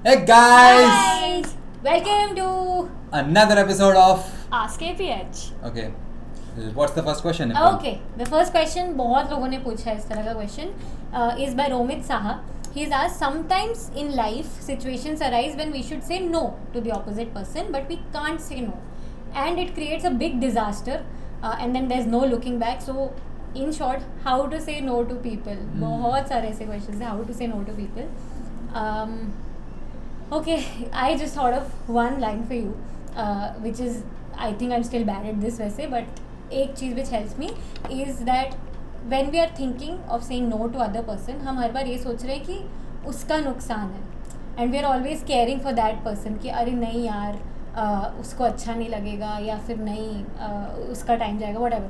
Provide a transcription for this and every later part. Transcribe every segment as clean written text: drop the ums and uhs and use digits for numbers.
Hey guys! Guys, welcome to Another episode of Ask APH. Okay. What's the first question? Okay, the first question बहुत लोगों ने पूछा है इस तरह का question is by Romit Saha. He's asked, sometimes in life situations arise when we should say no to the opposite person, but we can't say no, and it creates a big disaster, and then there's no looking back. So in short, how to say no to people? बहुत सारे ऐसे questions हैं, how to say no to people. Okay, I just thought of one line for you, which is, I think I'm still bad at this वैसे, but एक चीज़ which helps me is that when we are thinking of saying no to other person, हम हर बार ये सोच रहे हैं कि उसका नुकसान है, and we are always caring for that person कि अरे नहीं यार उसको अच्छा नहीं लगेगा या फिर नहीं उसका टाइम जाएगा whatever,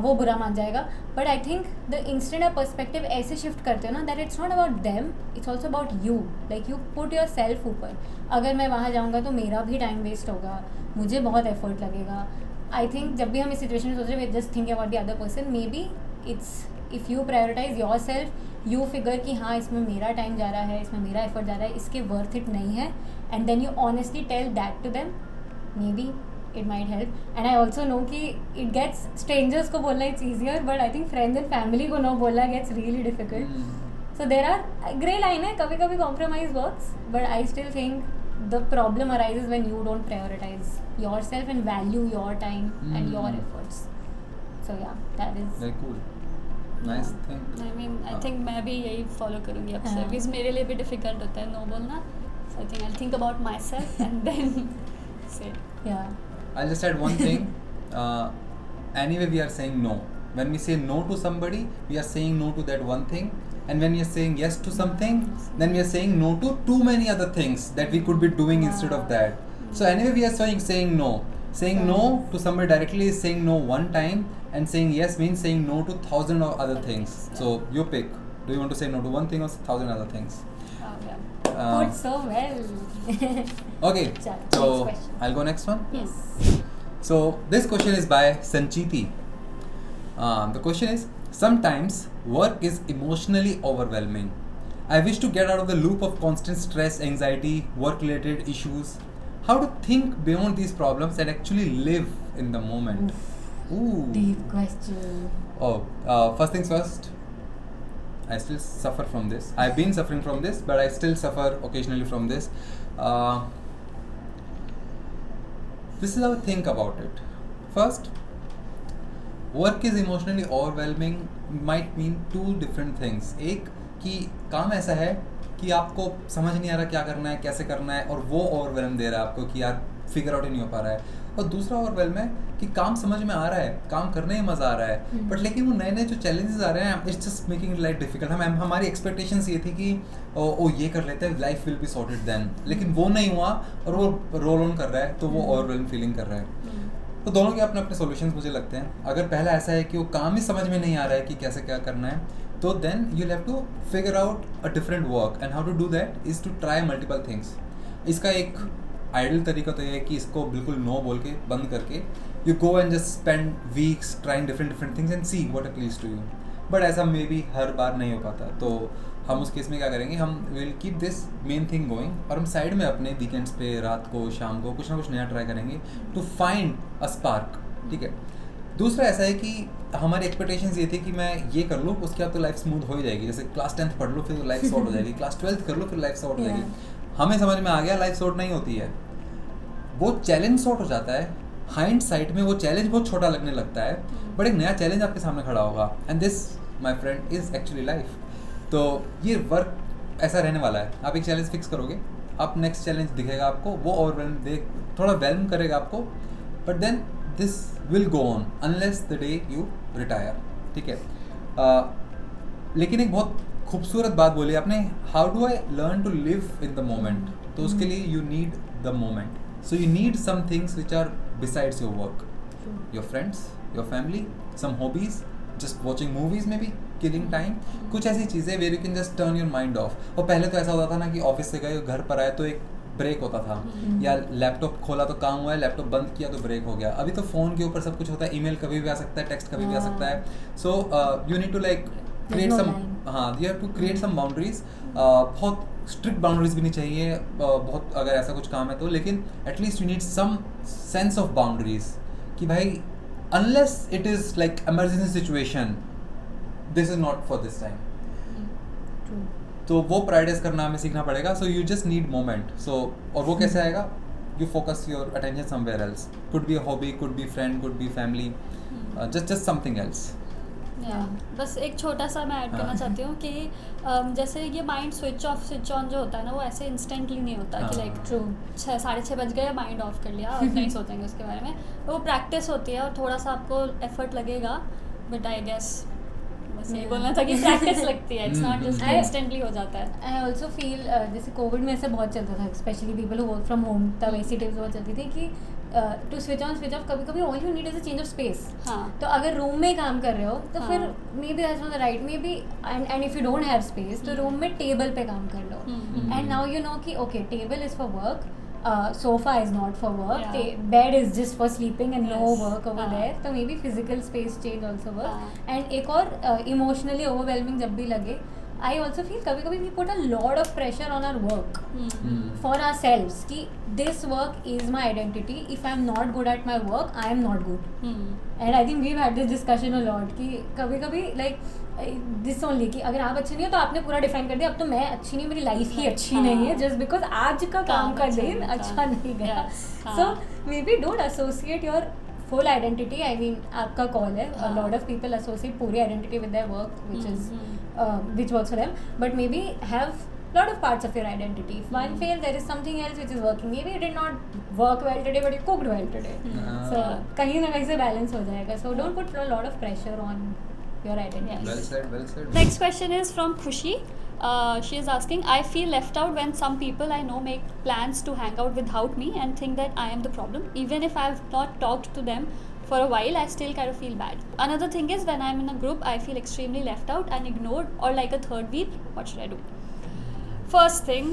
वो बुरा मान जाएगा. But I think the instant आप पर्सपेक्टिव ऐसे शिफ्ट करते हो ना that it's not about them, it's also about you. Like you put your self ऊपर. अगर मैं वहाँ जाऊँगा तो मेरा भी टाइम वेस्ट होगा, मुझे बहुत एफर्ट लगेगा. आई थिंक जब भी हम इस सिचुएशन में सोच रहे हैं just think about the other person, maybe it's if you prioritise yourself, you figure कि हाँ इसमें मेरा टाइम जा रहा है, इसमें मेरा एफर्ट जा रहा है, इसके वर्थ इट नहीं है, and then you honestly tell that to them, maybe it might help. And I also know कि it gets strangers को बोलना it's easier, but I think friends and family को no बोलना gets really difficult. So there are grey line है, कभी कभी compromise works, but I still think the problem arises when you don't prioritize yourself and value your time and your efforts. So yeah, that is Very cool. Nice thing. I mean, I think मैं भी यही follow करूँगी अब से, because मेरे लिए भी difficult होता है no बोलना. So I think I'll think about myself and then say. yeah. I'll just add one thing. Anyway, we are saying no. When we say no to somebody, we are saying no to that one thing. And when we are saying yes to something, then we are saying no to too many other things that we could be doing instead of that. So anyway, we are saying no. Saying no to somebody directly is saying no one time, and saying yes means saying no to 1,000 of other things. So you pick. Do you want to say no to one thing or 1,000 other things? Put so well. Okay, Next so question. I'll go next one. Yes. So this question is by Sanchiti. The question is, sometimes work is emotionally overwhelming. I wish to get out of the loop of constant stress, anxiety, work-related issues. How to think beyond these problems and actually live in the moment? Ooh. Deep question. Oh, first things first. I still suffer from this. I've been suffering from this, but I still suffer occasionally from this. This is how I think about it. First, work is emotionally overwhelming might mean two different things. एक कि काम ऐसा है कि आपको समझ नहीं आ रहा क्या करना है, कैसे करना है, और वो ओवरवेलम दे रहा है आपको कि यार फिगर आउट ही नहीं हो पा रहा है. और दूसरा ओवरवेलम है कि काम समझ में आ रहा है, काम करने में मज़ा आ रहा है, बट लेकिन वो नए नए जो चैलेंजेस आ रहे हैं, it's just making life difficult. हमारी एक्सपेक्टेशंस ये थी कि ओ ये कर लेते हैं, life will be sorted then, लेकिन वो नहीं हुआ और वो रोल ऑन कर रहा है, तो वो ओवरवेलम फीलिंग कर रहा है. तो दोनों के अपने अपने सॉल्यूशंस मुझे लगते हैं. अगर पहला ऐसा है कि वो काम ही समझ में नहीं आ रहा है कि कैसे क्या करना है, तो then you have to figure out a different work, and how to do that is to try multiple things. इसका एक आइडियल तरीका तो ये है कि इसको बिल्कुल नो बोल के बंद करके you go and just spend weeks trying different things and see what it leads to you. But ऐसा मे बी हर बार नहीं हो पाता, तो हम उस केस में क्या करेंगे, हम will keep this main thing going, और हम साइड में अपने वीकेंड्स पे रात को शाम को कुछ ना कुछ नया ट्राई करेंगे टू फाइंड अ स्पार्क. ठीक है. दूसरा ऐसा है कि हमारी एक्सपेक्टेशंस ये थी कि मैं ये कर लूँ उसके बाद तो लाइफ स्मूथ हो ही जाएगी. जैसे क्लास 10th पढ़ लो फिर लाइफ सॉर्ट हो जाएगी, क्लास 12th कर लो फिर लाइफ सॉर्ट हो जाएगी. हमें समझ में आ गया लाइफ सॉर्ट नहीं होती है, वो चैलेंज सॉर्ट हो जाता है. हाइंड साइड में वो चैलेंज बहुत छोटा लगने लगता है, बट एक नया चैलेंज आपके सामने खड़ा होगा, and this my friend is actually life. तो ये वर्क ऐसा रहने वाला है. आप एक चैलेंज फिक्स करोगे, आप नेक्स्ट चैलेंज दिखेगा आपको, वो और थोड़ा वेलम करेगा आपको, but then this will go on unless the day you retire. ठीक है. लेकिन एक बहुत खूबसूरत बात बोली आपने, how do I learn to live in the moment. तो उसके लिए you need the moment. So you need some things which are besides your work, your friends, your family, some hobbies, just watching movies में भी killing time, कुछ ऐसी चीज़ें where you can just turn your mind of. और पहले तो ऐसा होता था ना कि ऑफिस से गए घर पर आए तो एक ब्रेक होता था, या लैपटॉप खोला तो काम हुआ है, लैपटॉप बंद किया तो ब्रेक हो गया. अभी तो फ़ोन के ऊपर सब कुछ होता है, ईमेल कभी भी आ सकता है, टेक्स्ट कभी भी आ सकता है. So you need to like create some, you have to create some boundaries. बहुत स्ट्रिक्ट बाउंड्रीज भी नहीं चाहिए बहुत, अगर ऐसा कुछ काम है तो, लेकिन at least you need some sense of boundaries कि भाई unless it is like emergency situation, this is not for this time. तो वो प्रायोरिटाइज करना हमें सीखना पड़ेगा. So you just need moment. So और वो कैसे आएगा? You focus your attention somewhere else. Could be a hobby, could be friend, could be family, just something else. बस एक छोटा सा मैं ऐड करना चाहती हूँ कि जैसे ये mind switch off switch on जो होता है ना, वो ऐसे इंस्टेंटली नहीं होता कि लाइक ट्रू 6:30 बज गए माइंड ऑफ कर लिया और नहीं सोचेंगे उसके बारे में. वो प्रैक्टिस होती है और थोड़ा सा आपको एफर्ट लगेगा, बट आई गेस बस यही बोलना था कि प्रैक्टिस लगती है. इट्स नॉट जस्ट इंस्टेंटली हो जाता है. आई ऑल्सो फील जैसे कोविड में ऐसे बहुत चलता था, specially people who work from home, तब ऐसी टिप्स बहुत चलती थी कि to switch on switch off कभी कभी all you need is a change of space. हाँ. तो अगर रूम में काम कर रहे हो तो हाँ. फिर may be that's not the right, may be and if you don't have space तो रूम में टेबल पे काम कर लो. एंड नाउ यू नो कि okay table is for work, sofa is not for work, Yeah. bed is just for sleeping and no Yes. work over there. So maybe physical space change also works. हाँ. And एक और emotionally overwhelming जब भी लगे, I also feel कभी कभी we put a lot of pressure on our work for ourselves कि this work is my identity. If I'm not good at my work, I am not good. And I think we've had this discussion a lot कि कभी कभी like this only कि अगर आप अच्छे नहीं हो तो आपने पूरा डिफाइन कर दिया अब तो मैं अच्छी नहीं, मेरी लाइफ ही अच्छी नहीं है जस्ट बिकॉज आज का काम का दिन अच्छा नहीं गया. So maybe don't associate your full identity. I mean आपका कॉल है. A lot of people associate पूरी identity with their work which works for them, but maybe have lot of parts of your identity. If one fails, there is something else which is working. Maybe you did not work well today, but you cooked well today. So कहीं ना कहीं से balance हो जाएगा. So don't put a lot of pressure on your identity. Well said, well said. Next question is from Khushi. She is asking, I feel left out when some people I know make plans to hang out without me and think that I am the problem. Even if I have not talked to them for a while, I still kind of feel bad. Another thing is when I'm in a group, I feel extremely left out and ignored or like a third wheel. What should I do? First thing,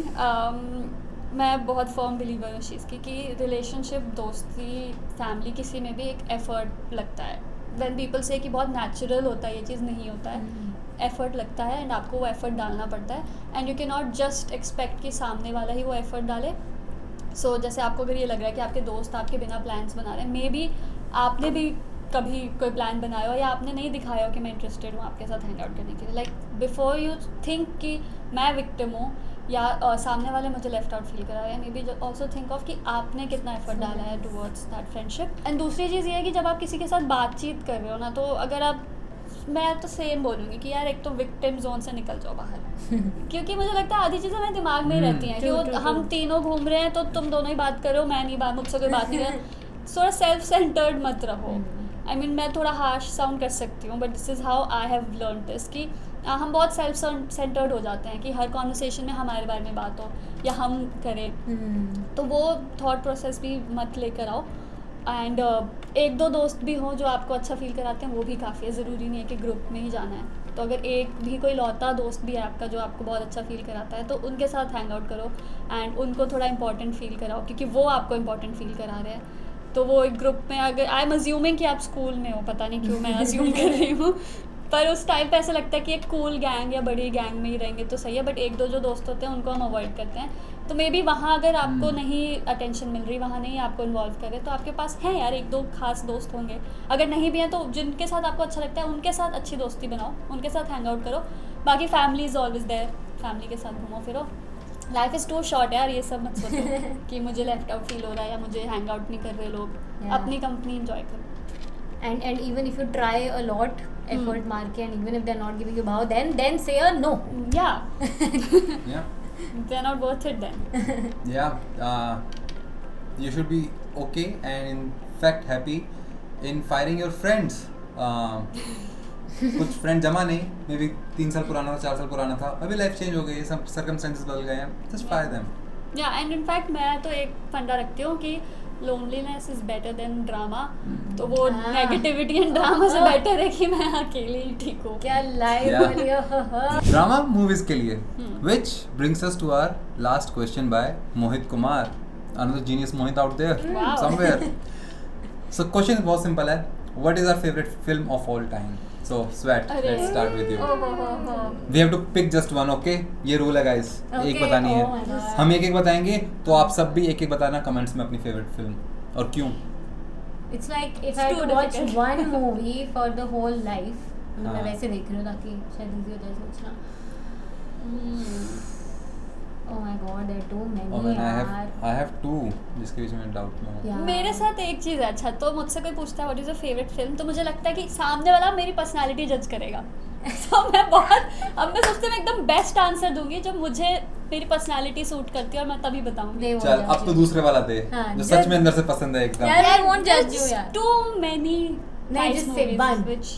मैं बहुत firm believer हूँ इस चीज़ की कि relationship, दोस्ती, family, किसी में भी एक एफर्ट लगता है. When people say कि बहुत नेचुरल होता है, ये चीज़ नहीं होता है. एफर्ट लगता है एंड आपको वो एफर्ट डालना पड़ता है and you can not just expect कि सामने वाला ही वो एफर्ट डाले. सो जैसे आपको अगर ये लग रहा है कि आपके दोस्त आपके बिना प्लान्स बना रहे हैं, मे बी आपने भी कभी कोई प्लान बनाया हो या आपने नहीं दिखाया हो कि मैं इंटरेस्टेड हूँ आपके साथ हैंग आउट करने के लिए. लाइक बिफोर यू थिंक कि मैं विक्टिम हूँ या सामने वाले मुझे लेफ्ट आउट फील करा है, may be also think of कि आपने कितना एफर्ट डाला है टुवर्ड्स दैट फ्रेंडशिप. एंड दूसरी चीज़ ये है कि जब आप किसी के साथ बातचीत कर रहे हो ना, तो अगर आप, मैं तो सेम बोलूँगी कि यार एक तो विक्टिम जोन से निकल जाओ बाहर. क्योंकि मुझे लगता है आधी चीज़ें मेरे दिमाग में ही रहती हैं कि हम तीनों घूम रहे हैं तो तुम दोनों ही बात करो, मैं नहीं बात, मुझसे कोई बात नहीं कर. थोड़ा सेल्फ सेंटर्ड मत रहो. आई मीन मैं थोड़ा हार्श साउंड कर सकती हूँ but this is how I have learn this कि हम बहुत सेल्फ सेंटर्ड हो जाते हैं कि हर कॉन्वर्सेशन में हमारे बारे में बात हो या हम करें. तो वो थॉट प्रोसेस भी मत लेकर आओ. एंड एक दो दोस्त भी हों जो आपको अच्छा फील कराते हैं, वो भी काफ़ी है. ज़रूरी नहीं है कि ग्रुप में ही जाना है. तो अगर एक भी कोई लौता दोस्त भी है आपका जो आपको बहुत अच्छा फील कराता है, तो उनके साथ हैंग आउट करो एंड उनको थोड़ा इंपॉर्टेंट फील कराओ क्योंकि वो आपको इंपॉर्टेंट फील करा रहे हैं. तो वो एक ग्रुप में, अगर आई एम अज्यूमिंग कि आप स्कूल में हो, पता नहीं क्यों मैं अज्यूम कर रही हूँ, पर उस टाइम पे ऐसा लगता है कि एक कूल गैंग या बड़ी गैंग में ही रहेंगे तो सही है. बट एक दो जो दोस्त होते हैं उनको हम अवॉइड करते हैं. तो मे बी वहाँ अगर आपको नहीं अटेंशन मिल रही, वहाँ नहीं आपको इन्वॉल्व कर रहे, तो आपके पास है यार एक दो खास दोस्त होंगे. अगर नहीं भी हैं तो जिनके साथ आपको अच्छा लगता है उनके साथ अच्छी दोस्ती बनाओ, उनके साथ हैंग आउट करो. बाकी family is always there, family के साथ घूमो फिरो. लाइफ इज़ टू शॉर्ट यार, ये सब मत सोचो कि मुझे लेफ्ट आउट फील हो रहा है या मुझे हैंग आउट नहीं कर रहे लोग. अपनी कंपनी इंजॉय करो. And even if you try a lot, effort मार के, and even if they're not giving you भाव, then say a no. Yeah. Yeah. They're not worth it then. Yeah. You should be okay and in fact happy in firing your friends. कुछ friend जमा नहीं, may be 3 साल पुराना था, 4 साल पुराना था, अभी लाइफ चेंज हो गई है, सब सर्कमस्टेंसेस बदल गए हैं. Just fire them. Yeah, and in fact मैं तो एक फंडा रखती हूँ कि loneliness is better than drama. तो वो नेगेटिविटी एंड ड्रामा से बेटर है कि मैं अकेले ही ठीक हूँ. क्या लाइव बोली हो. ड्रामा मूवीज के लिए. Which brings us to our last question by Mohit Kumar, another genius Mohit out there. Wow. Somewhere. So question बहुत simple है. What is our favorite film of all time? So Sweat, अरे। let's start with you. Oh. We have to pick just one, okay? ये rule है guys. Okay, एक बतानी oh my है. God. हम एक एक बताएंगे तो आप सब भी एक एक बताना कमेंट्स में अपनी फेवरेट फिल्म और क्यों. It's like if It's I had too to watch difficult. one movie for the whole life, मैं हाँ. वैसे देख रही हूँ ताकि शायद easy हो जाए सोचना. Oh my God, there are too many. और मैंने यार. I have two जिसके बीच में डाउट में हूँ. Yeah. मेरे साथ एक चीज़ है. अच्छा, तो मुझसे कोई पूछता है what is your favourite film, तो मुझे लगता है कि सामने वाला मेरी पर्सनालिटी जज करेगा. तो मैं सोचती हूँ मैं एकदम बेस्ट आंसर दूंगी जो मुझे मेरी पर्सनालिटी सूट करती है और मैं तभी बताऊंगी. They won't चल judge अब तो you. दूसरे वाला दे हाँ, जो जज- सच में अंदर से पसंद है एकदम. यार, I won't judge you यार. Too many नहीं, nice just say movies one. which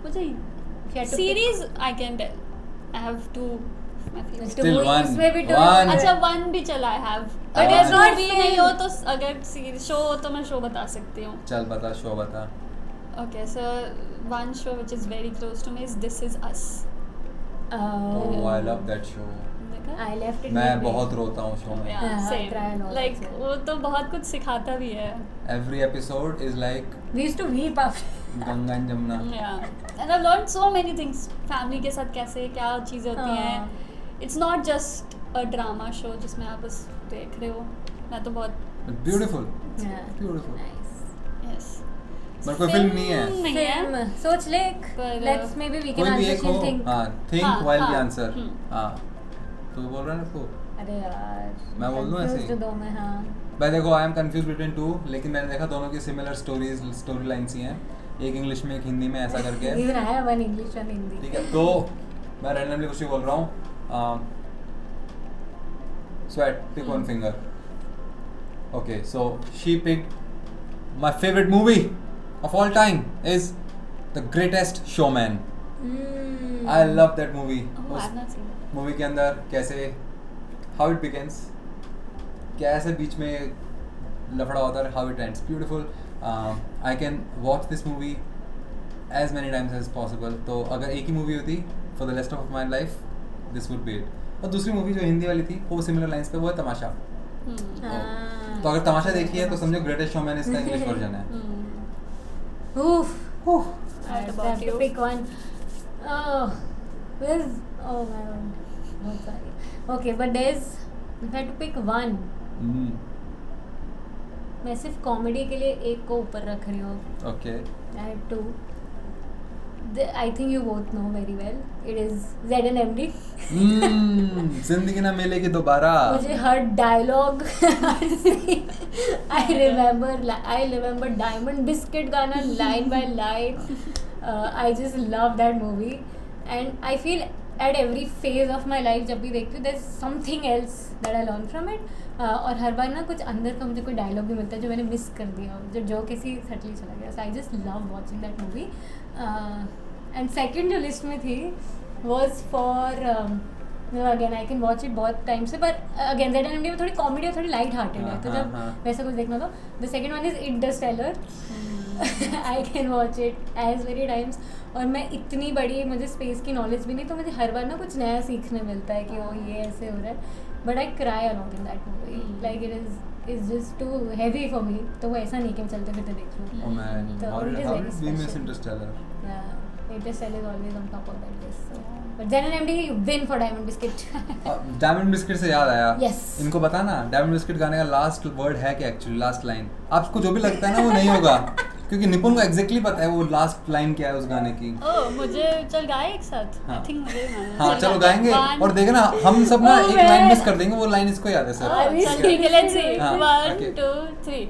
मुझे If you had to series I can tell. I have two my pick- favorite. Still तो one. उसमें भी two One. अच्छा वन भी चला I have. But अगर it's not मूवी film. नहीं हो तो अगर शो हो तो मैं शो बता सकती हूँ. चल बता शो बता. Okay, so one show which is very close to me is This Is Us. Oh, I love that show. देखा? I left it. मैं midway. बहुत रोता हूँ शो में. Yeah, हाँ, same. try and all Like that, वो तो बहुत कुछ सिखाता भी है. Every episode is like We used to weep after. Ganga and Jamuna. Yeah. And I've learned so many things. Family के साथ कैसे क्या चीज़ें होती हैं. हाँ. It's not just a drama show जिसमें आप बस देख रहे हो. मैं तो बहुत Beautiful. Yeah. Beautiful. Nice. yes. पर कोई फिल्म नहीं है. नहीं है. Film. सोच ले एक. पर, Let's maybe we can कोई भी answer. एक हो. She'll think. हाँ. Think हाँ, while we हाँ, answer. हम्म. हाँ. तो बोल रहा है ना को. अरे यार. मैं बोल दूँ ऐसे ही? Confused दो मैं हाँ. भाई देखो I am confuse between two लेकिन मैंने देखा दोनों की सिमिलर स्टोरी लाइन्स ही हैं. एक इंग्लिश में एक हिंदी में ऐसा करके. Even I have one English one Hindi. ठीक है तो मैं रैंडमली कुछ ही बोल रहा हूँ. Sweat, pick one finger. Okay, so she picked my favorite movie of all time is The Greatest Showman. Mm. I love that movie. Oh, I've not seen that. Movie के अंदर कैसे how it begins, कैसे बीच में लफड़ा होता है, how it ends. Beautiful. I can watch this movie as many times as possible. तो अगर एक ही मूवी होती for the rest of my life, this would be it. और दूसरी मूवी जो हिंदी वाली थी वो सिमिलर लाइंस पे वो है तमाशा. हाँ. तो अगर तमाशा देखी है तो समझो ग्रेटेस्ट शोमैन इसका इंग्लिश वर्जन है. Oof. What I about have to you? pick one. Oh, where's? Oh my God. I'm sorry. Okay, but there's. If I had to pick one, Hmm. मैं सिर्फ कॉमेडी के लिए एक को ऊपर रख रही हूँ. Okay. I have two. I think you both know very well. It is ZNMD. जिंदगी ना मिलेगी दोबारा. मुझे हर dialogue I remember Diamond Biscuit गाना line by line. I just love that movie and I feel at every phase of my life जब भी देखती हूँ there's something else that I learn from it. और हर बार ना कुछ अंदर का मुझे कोई डायलॉग भी मिलता है जो मैंने मिस कर दिया हो, जो किसी सटली चला गया. So I just love watching that movie. And second जो लिस्ट में थी was for again I can watch it बहुत टाइम से, पर again ZNMD में थोड़ी कॉमेडी और थोड़ी लाइट हार्टेड है, तो जब वैसा कुछ देखना तो the second one is Interstellar. I can watch it as many times. और मैं इतनी बड़ी मुझे स्पेस की नॉलेज भी नहीं, तो मुझे हर बार ना कुछ नया सीखने मिलता है कि ओ ये ऐसे हो रहा है. But I cry a lot in that movie. Like is just too heavy for me. तो वो ऐसा नहीं कि मैं चलते फिरते देख लूँ. Oh man, So how it did is very we miss special. Interstellar? Interstellar is always on top of that list. So. But ZNMD win for Diamond Biscuit. Diamond biscuit से याद आया. Yes. इनको पता ना डायमंड बिस्किट गाने का last word है क्या एक्चुअली, लास्ट लाइन. आपको जो भी लगता है ना वो नहीं होगा क्योंकि निपुण को एग्जैक्टली पता है वो लास्ट लाइन क्या है उस गाने की. ओह मुझे चल गाए एक साथ. हाँ. I think मुझे हाँ चलो गाएंगे और देखना हम सब ना Oh, एक लाइन man. मिस कर देंगे, वो लाइन इसको याद है सर. अरे, चल ठीक है let's see. हाँ, 1 okay. 2 3.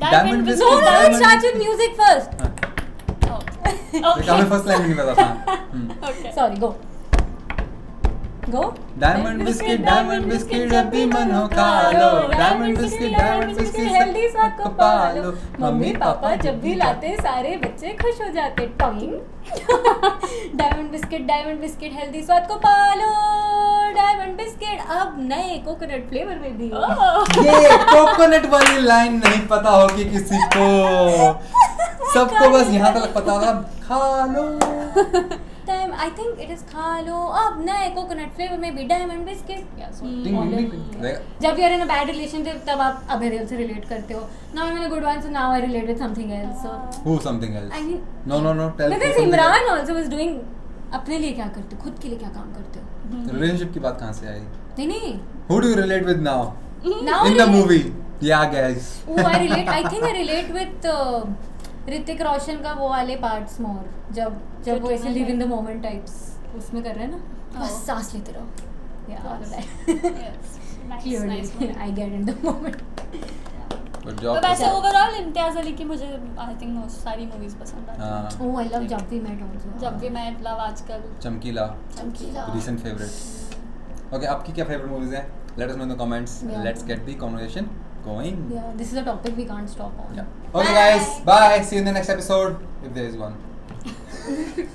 Diamond No, Biscuit, no, it Diamond- starts with music first. Oh. देखा, हमें फर्स्ट लाइन भी नहीं पता था. Okay. Sorry, go. Go. Diamond biscuit जब भी मन हो खा लो. डायमंड बिस्किट हेल्दी सा को पा लो. मम्मी पापा जब भी लाते सारे बच्चे खुश हो जाते. टॉइंग. डायमंड बिस्किट हेल्दी स्वाद को पालो. डायमंड बिस्किट अब नए कोकोनट फ्लेवर में भी. ये कोकोनट वाली लाइन नहीं पता होगी किसी को. सबको बस यहाँ तक पता होगा खा लो. Time I think it is खा लो अब नए coconut flavor में भी diamond biscuit. Yeah, so Ding, all ding, the- ding, yeah. ding. जब you're in a bad relationship तब आप अभेरियल से relate करते हो. Now I'm in a good one, so now I relate with something else. So Who something else? I mean, No, tell because something Imran also was doing अपने लिए क्या करते हो, खुद के लिए क्या काम करते हो. else. Relationship की बात कहाँ से आई? नहीं. Who do you relate with now? Now In I the relate- movie. Yeah, guys. Oh, I relate. I think I relate with Hrithik Roshan का वो वाले पार्ट्स मोर जब वो ऐसे live in the moment types उसमें कर रहे हैं ना बस सांस लेते रहो. Yeah, all of that. Yes. Nice, Clearly, nice movie. I get in the moment. But तो job. वैसे ओवरऑल इम्तियाज अली की मुझे आई थिंक सारी मूवीज पसंद आती हैं. हाँ. Oh, I love जब भी मेट also. जब भी मैं लव आजकल चमकीला. चमकीला. Recent favorite. Okay, आपकी क्या favorite movies हैं? Let us know in the comments. Yeah. Let's get the conversation going. Yeah, this is a topic we can't stop on. Yeah. Okay, guys. Bye. See you in the next episode if there is one.